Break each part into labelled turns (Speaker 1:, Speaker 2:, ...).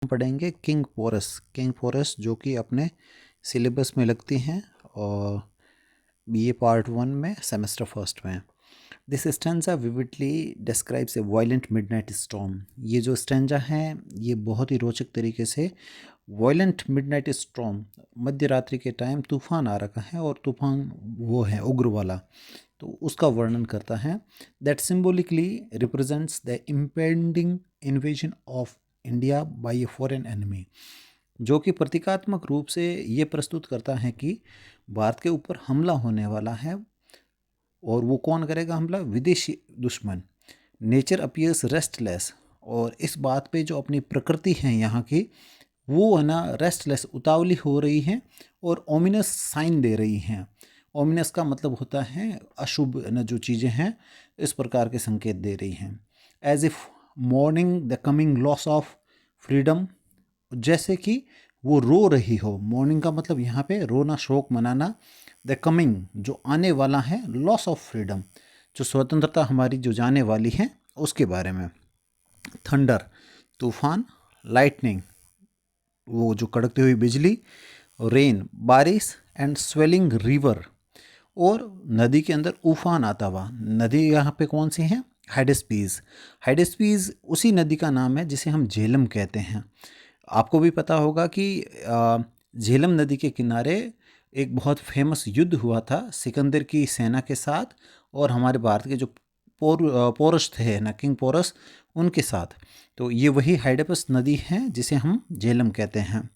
Speaker 1: पढ़ेंगे king porous जो कि अपने सिलेबस में लगती हैं और बीए पार्ट 1 में सेमेस्टर फर्स्ट में। This stanza vividly describes a violent midnight storm. ये जो स्टेंजा है ये बहुत ही रोचक तरीके से वायलेंट मिडनाइट स्टॉर्म, मध्य रात्रि के टाइम तूफान आ रखा है और तूफान वो है उग्र वाला, तो उसका वर्णन करता है। That symbolically represents the impending invasion of India by a foreign enemy, जो कि प्रतीकात्मक रूप से ये प्रस्तुत करता है कि भारत के ऊपर हमला होने वाला है। और वो कौन करेगा हमला? विदेशी दुश्मन। नेचर अपीयर्स रेस्टलेस, और इस बात पे जो अपनी प्रकृति है यहाँ की वो है ना रेस्टलेस, उतावली हो रही है और ओमिनस साइन दे रही हैं। ओमिनस का मतलब होता है अशुभ न, जो चीज़ें हैं इस प्रकार के संकेत दे रही हैं। As if mourning the coming loss of freedom, जैसे कि वो रो रही हो। मॉर्निंग का मतलब यहाँ पे रोना, शोक मनाना। द कमिंग जो आने वाला है, लॉस ऑफ फ्रीडम जो स्वतंत्रता हमारी जो जाने वाली है उसके बारे में। थंडर तूफान, लाइटनिंग वो जो कड़कती हुई बिजली, रेन बारिश, एंड स्वेलिंग रिवर, और नदी के अंदर उफान आता हुआ। नदी यहाँ पे कौन सी है? हाइडेस्पीस। हाइडेस्पीस उसी नदी का नाम है जिसे हम झेलम कहते हैं। आपको भी पता होगा कि झेलम नदी के किनारे एक बहुत फेमस युद्ध हुआ था सिकंदर की सेना के साथ और हमारे भारत के जो पोरस थे ना, किंग पोरस, उनके साथ। तो ये वही हाइडेपस नदी है जिसे हम झेलम कहते हैं।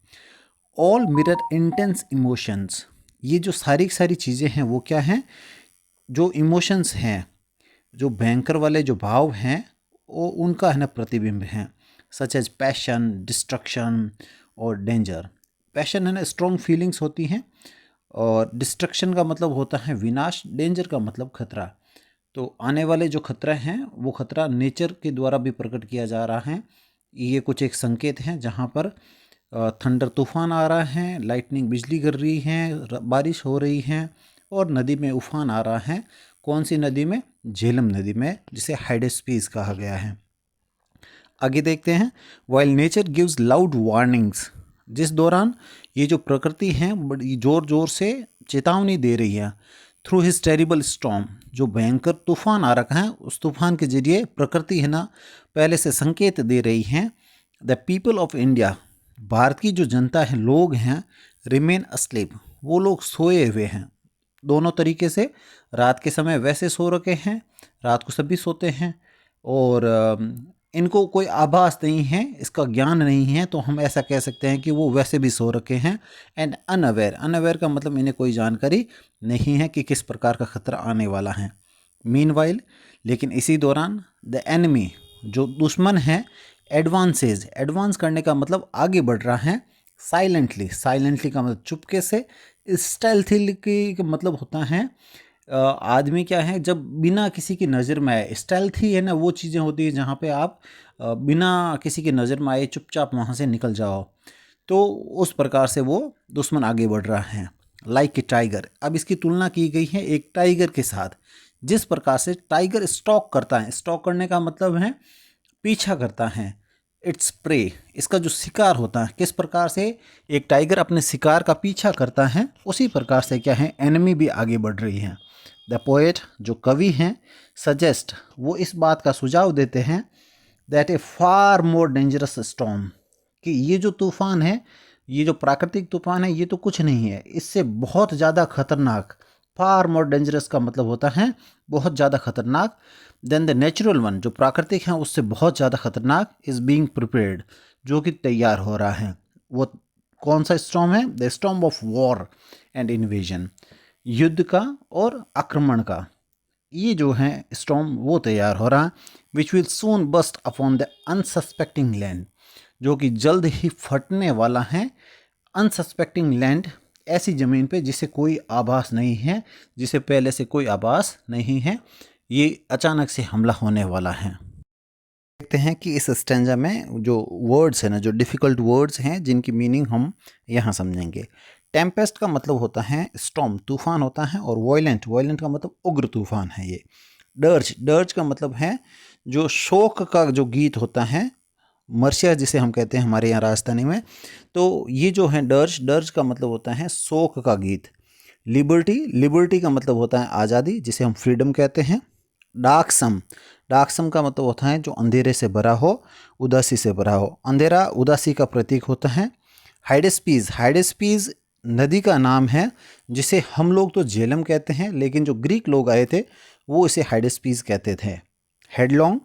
Speaker 1: ऑल मिरर इंटेंस इमोशंस, ये जो सारी सारी चीज़ें हैं वो क्या हैं? जो इमोशंस हैं, जो भयंकर वाले जो भाव हैं वो उनका है ना प्रतिबिंब हैं। सच एज पैशन, डिस्ट्रक्शन और डेंजर। पैशन है ना स्ट्रॉन्ग फीलिंग्स होती हैं, और डिस्ट्रक्शन का मतलब होता है विनाश, डेंजर का मतलब खतरा। तो आने वाले जो खतरा हैं वो खतरा नेचर के द्वारा भी प्रकट किया जा रहा है। ये कुछ एक संकेत हैं जहाँ पर थंडर तूफान आ रहा है, लाइटनिंग बिजली गिर रही है, बारिश हो रही है, और नदी में उफान आ रहा है। कौन सी नदी में? झेलम नदी में, जिसे हाइडेस्पीस कहा गया है। आगे देखते हैं। While nature gives loud warnings, जिस दौरान ये जो प्रकृति है बड़ी जोर जोर से चेतावनी दे रही है। थ्रू हिज टेरिबल स्टॉर्म, जो भयंकर तूफान आ रखा है उस तूफान के जरिए प्रकृति है ना पहले से संकेत दे रही है। The people of India, Bharat की जो जनता है, लोग हैं, रिमेन अस्लीप, वो लोग सोए हुए हैं। दोनों तरीके से, रात के समय वैसे सो रखे हैं, रात को सभी सोते हैं, और इनको कोई आभास नहीं है, इसका ज्ञान नहीं है, तो हम ऐसा कह सकते हैं कि वो वैसे भी सो रखे हैं। एंड अनअवेयर, अनअवेयर का मतलब इन्हें कोई जानकारी नहीं है कि किस प्रकार का खतरा आने वाला है। मीनवाइल, लेकिन इसी दौरान, द एनिमी, जो दुश्मन है, एडवांसेज, एडवांस करने का मतलब आगे बढ़ रहा है। साइलेंटली, साइलेंटली का मतलब चुपके से। स्टेल्थली का मतलब होता है आदमी क्या है जब बिना किसी की नज़र में आए। स्टेल्थी है ना वो चीज़ें होती है जहाँ पे आप बिना किसी की नज़र में आए चुपचाप वहाँ से निकल जाओ, तो उस प्रकार से वो दुश्मन आगे बढ़ रहा है। लाइक ए टाइगर, अब इसकी तुलना की गई है एक टाइगर के साथ। जिस प्रकार से टाइगर स्टॉक करता है, स्टॉक करने का मतलब है पीछा करता है। इट्स प्रे, इसका जो शिकार होता है, किस प्रकार से एक टाइगर अपने शिकार का पीछा करता है, उसी प्रकार से क्या है एनिमी भी आगे बढ़ रही है। द पोएट, जो कवि हैं, सजेस्ट, वो इस बात का सुझाव देते हैं that A far more dangerous storm, कि ये जो तूफान है, ये जो प्राकृतिक तूफान है, ये तो कुछ नहीं है, इससे बहुत ज़्यादा खतरनाक। फार मोर डेंजरस का मतलब होता है बहुत ज़्यादा खतरनाक। देन द नेचुरल वन, जो प्राकृतिक है उससे बहुत ज़्यादा खतरनाक, इज़ बीइंग प्रिपेयर्ड, जो कि तैयार हो रहा है। वो कौन सा स्टॉर्म है? The storm of war and invasion, युद्ध का और आक्रमण का। ये जो है स्टॉर्म वो तैयार हो रहा है। Which will soon burst upon the unsuspecting land, जो कि जल्द ही फटने वाला है। अनसस्पेक्टिंग लैंड, ऐसी ज़मीन पे जिसे कोई आभास नहीं है, जिसे पहले से कोई आभास नहीं है, ये अचानक से हमला होने वाला है। देखते हैं कि इस स्टेंजा में जो वर्ड्स हैं ना, जो डिफ़िकल्ट वर्ड्स हैं जिनकी मीनिंग हम यहाँ समझेंगे। टेम्पेस्ट का मतलब होता है स्टॉर्म, तूफान होता है, और वॉयलेंट, वॉयलेंट का मतलब उग्र तूफान है ये। डर्ज, डर्ज का मतलब है जो शोक का जो गीत होता है, मर्सिया जिसे हम कहते हैं हमारे यहाँ राजस्थानी में। तो ये जो है डर्ज, डर्ज का मतलब होता है शोक का गीत। लिबर्टी, लिबर्टी का मतलब होता है आज़ादी, जिसे हम फ्रीडम कहते हैं। डार्कसम, डार्कसम का मतलब होता है जो अंधेरे से भरा हो, उदासी से भरा हो। अंधेरा उदासी का प्रतीक होता है। हाइडेस्पीस, हाइडेस्पीस नदी का नाम है जिसे हम लोग तो झेलम कहते हैं, लेकिन जो ग्रीक लोग आए थे वो इसे हाइडेस्पीस कहते थे। हेडलॉन्ग,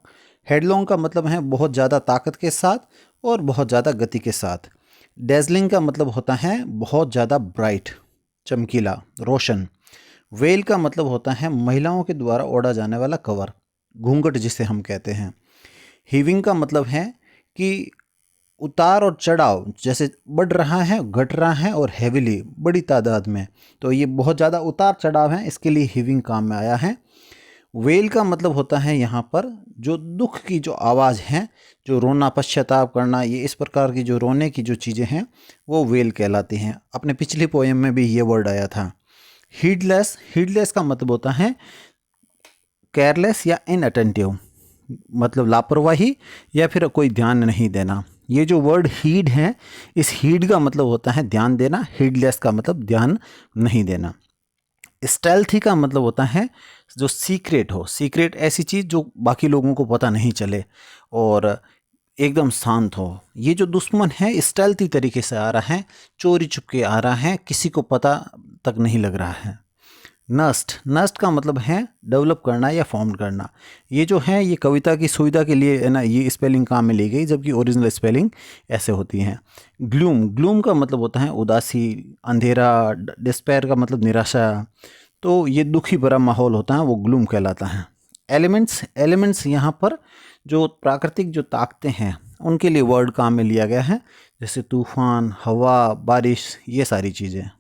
Speaker 1: हेडलॉन्ग का मतलब है बहुत ज़्यादा ताकत के साथ और बहुत ज़्यादा गति के साथ। डेजलिंग का मतलब होता है बहुत ज़्यादा ब्राइट, चमकीला, रोशन। वेल का मतलब होता है महिलाओं के द्वारा ओढ़ा जाने वाला कवर, घूंघट जिसे हम कहते हैं। हीविंग का मतलब है कि उतार और चढ़ाव जैसे बढ़ रहा है, घट रहा है, और हैविली बड़ी तादाद में, तो ये बहुत ज़्यादा उतार चढ़ाव है, इसके लिए हीविंग काम में आया है। वेल का मतलब होता है यहाँ पर जो दुख की जो आवाज़ है, जो रोना, पश्चाताप करना, ये इस प्रकार की जो रोने की जो चीज़ें हैं वो वेल कहलाती हैं। अपने पिछली पोएम में भी ये वर्ड आया था। हीडलेस, हीडलेस का मतलब होता है केयरलेस या इनअटेंटिव, मतलब लापरवाही या फिर कोई ध्यान नहीं देना। ये जो वर्ड हीड है, इस हीड का मतलब होता है ध्यान देना, हीडलेस का मतलब ध्यान नहीं देना। स्टेल्थी का मतलब होता है जो सीक्रेट हो, सीक्रेट ऐसी चीज़ जो बाकी लोगों को पता नहीं चले और एकदम शांत हो। ये जो दुश्मन है स्टेल्थी तरीके से आ रहा है, चोरी चुपके आ रहा है, किसी को पता तक नहीं लग रहा है। नस्ट, नस्ट का मतलब है डेवलप करना या फॉर्म करना। ये जो है ये कविता की सुविधा के लिए है ना, ये स्पेलिंग काम में ली गई, जबकि ओरिजिनल स्पेलिंग ऐसे होती हैं। ग्लूम, ग्लूम का मतलब होता है उदासी, अंधेरा। डिस्पेयर का मतलब निराशा, तो ये दुखी भरा माहौल होता है वो ग्लूम कहलाता है। एलिमेंट्स, एलिमेंट्स यहाँ पर जो प्राकृतिक जो ताकतें हैं उनके लिए वर्ड काम में लिया गया है, जैसे तूफान, हवा, बारिश, ये सारी चीज़ें।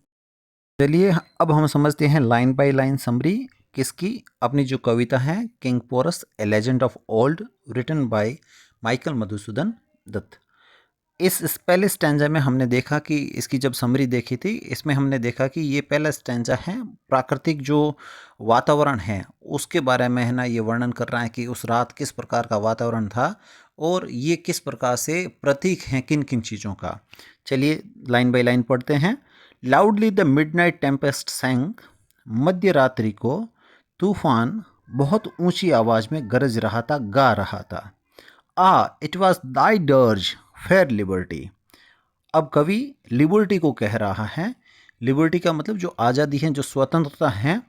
Speaker 1: चलिए अब हम समझते हैं लाइन बाय लाइन समरी किसकी, अपनी जो कविता है king Porus a legend of old, written by Michael Madhusudan Dutt. इस पहले स्टैंजा में हमने देखा कि इसकी जब समरी देखी थी, इसमें हमने देखा कि ये पहला स्टैंजा है प्राकृतिक जो वातावरण है उसके बारे में है ना, ये वर्णन कर रहा है कि उस रात किस प्रकार का वातावरण था और ये किस प्रकार से प्रतीक हैं किन किन चीज़ों का। चलिए लाइन बाय लाइन पढ़ते हैं। Loudly the midnight tempest sang, मध्य रात्रि को तूफान बहुत ऊंची आवाज में गरज रहा था, गा रहा था। It was Dai dirge fair liberty. अब कवि लिबर्टी को कह रहा है, लिबर्टी का मतलब जो आज़ादी है, जो स्वतंत्रता है,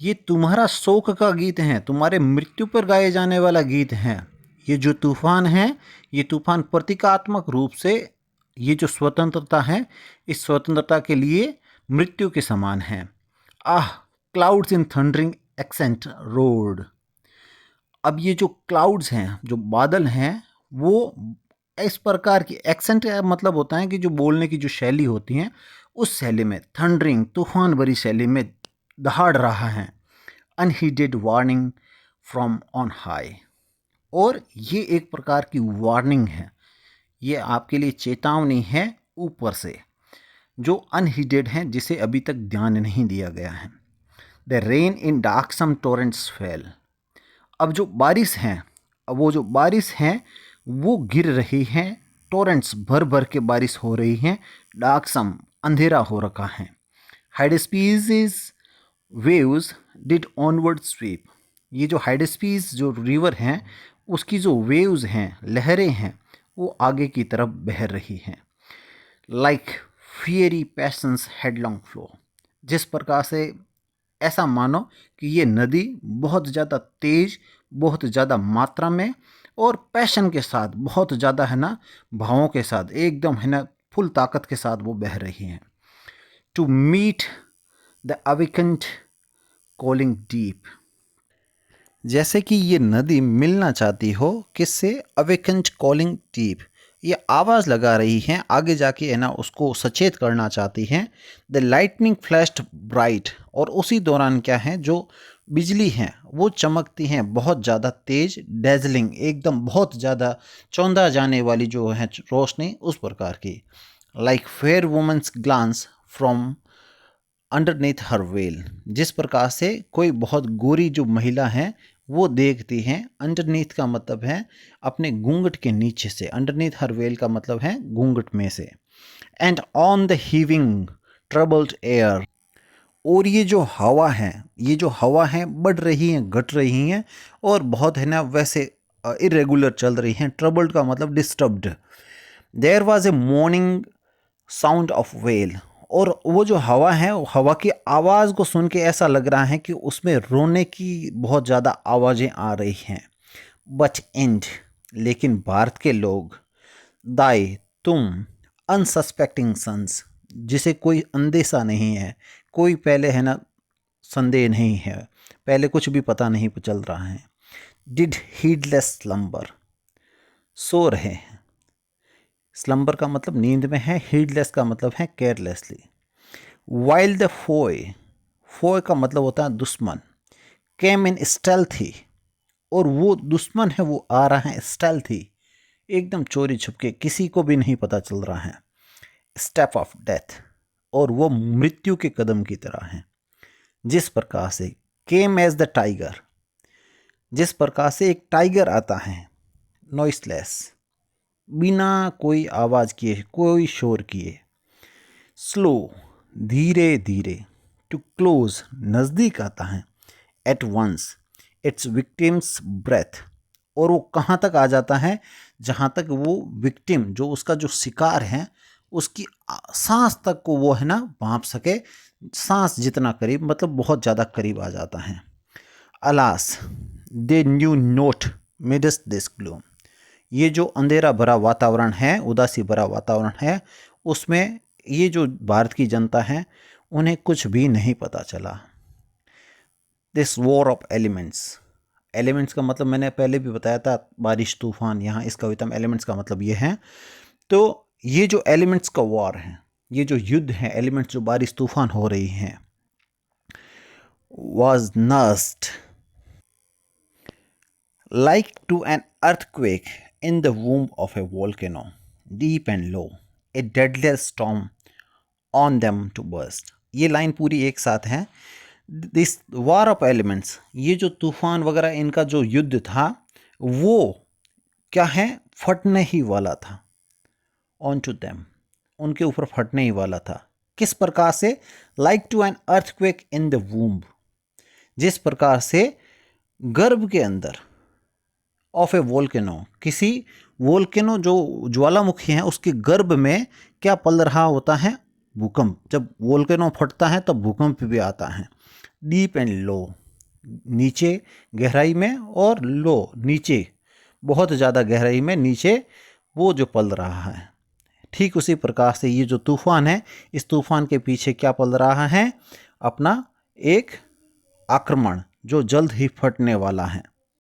Speaker 1: ये तुम्हारा शोक का गीत है, तुम्हारे मृत्यु पर गाए जाने वाला गीत है। ये जो तूफान है, ये तूफान प्रतीकात्मक रूप से ये जो स्वतंत्रता है, इस स्वतंत्रता के लिए मृत्यु के समान है। Clouds in thundering accent road. अब ये जो क्लाउड्स हैं, जो बादल हैं, वो इस प्रकार की एक्सेंट मतलब होता है कि जो बोलने की जो शैली होती है उस शैली में, थंडरिंग तूफान भरी शैली में दहाड़ रहा है। अनहीडेड वार्निंग फ्रॉम ऑन हाई, और ये एक प्रकार की वार्निंग है, ये आपके लिए चेतावनी है ऊपर से, जो अनहीडेड है, जिसे अभी तक ध्यान नहीं दिया गया है। The rain in darksome torrents fell. अब जो बारिश है, अब वो जो बारिश है वो गिर रही है, टोरेंट्स भर भर के बारिश हो रही है, डार्कसम अंधेरा हो रखा है। हाइडेस्पीस वेव्स डिड ऑनवर्ड स्वीप। ये जो हाइडेस्पीस जो रिवर हैं उसकी जो वेव्स हैं, लहरें हैं, वो आगे की तरफ बह रही हैं। Like fiery passions headlong flow. जिस प्रकार से ऐसा मानो कि ये नदी बहुत ज़्यादा तेज, बहुत ज़्यादा मात्रा में और पैशन के साथ, बहुत ज़्यादा है ना भावों के साथ, एकदम है ना फुल ताकत के साथ वो बह रही हैं। To meet the awakened calling deep. जैसे कि ये नदी मिलना चाहती हो किससे, अवेकेंड कॉलिंग डीप, ये आवाज़ लगा रही हैं, आगे जाके है ना उसको सचेत करना चाहती हैं। द लाइटनिंग फ्लैश्ड ब्राइट, और उसी दौरान क्या है, जो बिजली हैं वो चमकती हैं बहुत ज़्यादा तेज। डेजलिंग, एकदम बहुत ज़्यादा चौंधा जाने वाली जो है रोशनी, उस प्रकार की। Like fair women's glance from underneath her veil, जिस प्रकार से कोई बहुत गोरी जो महिला है वो देखती हैं। अंडरनीथ का मतलब है अपने घूंघट के नीचे से, अंडरनीथ हर वेल का मतलब है घूंघट में से। And on the heaving troubled air, और ये जो हवा है, ये जो हवा है बढ़ रही है, घट रही हैं, और बहुत है ना वैसे इरेगुलर चल रही हैं। ट्रबल्ड का मतलब disturbed. There was a mourning sound of wail, और वो जो हवा है, हवा की आवाज़ को सुन के ऐसा लग रहा है कि उसमें रोने की बहुत ज़्यादा आवाज़ें आ रही हैं। बट एंड, लेकिन भारत के लोग, दाई तुम, अनसस्पेक्टिंग सन्स, जिसे कोई अंदेशा नहीं है, कोई पहले है ना संदेह नहीं है, पहले कुछ भी पता नहीं चल रहा है। डिड हीडलेस स्लम्बर, सो रहे हैं। स्लम्बर का मतलब नींद में है, हीडलेस का मतलब है केयरलेसली। वाइल द फोय, फोय का मतलब होता है दुश्मन, केम इन स्टेल्थी, और वो दुश्मन है वो आ रहा है स्टेल्थी, एकदम चोरी छुपके, किसी को भी नहीं पता चल रहा है। स्टेप ऑफ डेथ, और वो मृत्यु के कदम की तरह है। जिस प्रकार से केम एज द टाइगर, जिस प्रकार से एक टाइगर आता है, नॉइसलेस, बिना कोई आवाज़ किए, कोई शोर किए। स्लो, धीरे धीरे। टू क्लोज, नज़दीक आता है। At once, its victims breath, और वो कहाँ तक आ जाता है, जहाँ तक वो विक्टिम, जो उसका जो शिकार है, उसकी सांस तक को वो है ना भांप सके, सांस जितना करीब, मतलब बहुत ज़्यादा करीब आ जाता है। Alas, they knew note midst this gloom, ये जो अंधेरा भरा वातावरण है, उदासी भरा वातावरण है, उसमें ये जो भारत की जनता है उन्हें कुछ भी नहीं पता चला। This war of elements, elements का मतलब मैंने पहले भी बताया था, बारिश, तूफान, यहाँ इस कविता में एलिमेंट्स का मतलब ये है। तो ये जो एलिमेंट्स का वॉर है, ये जो युद्ध है, एलिमेंट्स जो बारिश तूफान हो रही हैं, was nursed like to an earthquake in the womb of a volcano, deep and low, a deadliest storm on them to burst। ये लाइन पूरी एक साथ है। दिस वॉर ऑफ एलिमेंट्स, ये जो तूफान वगैरह इनका जो युद्ध था, वो क्या है, फटने ही वाला था। ऑन टू देम, उनके ऊपर फटने ही वाला था। किस प्रकार से, like to an earthquake in the womb, जिस प्रकार से गर्भ के अंदर, ऑफ ए वोल्केनो, किसी वोल्केनो जो ज्वालामुखी है उसके गर्भ में क्या पल रहा होता है, भूकंप। जब वोल्केनो फटता है तब भूकंप भी आता है। डीप एंड लो, नीचे गहराई में, और लो नीचे, बहुत ज़्यादा गहराई में नीचे वो जो पल रहा है। ठीक उसी प्रकार से ये जो तूफान है, इस तूफान के पीछे क्या पल रहा है, अपना एक आक्रमण जो जल्द ही फटने वाला है।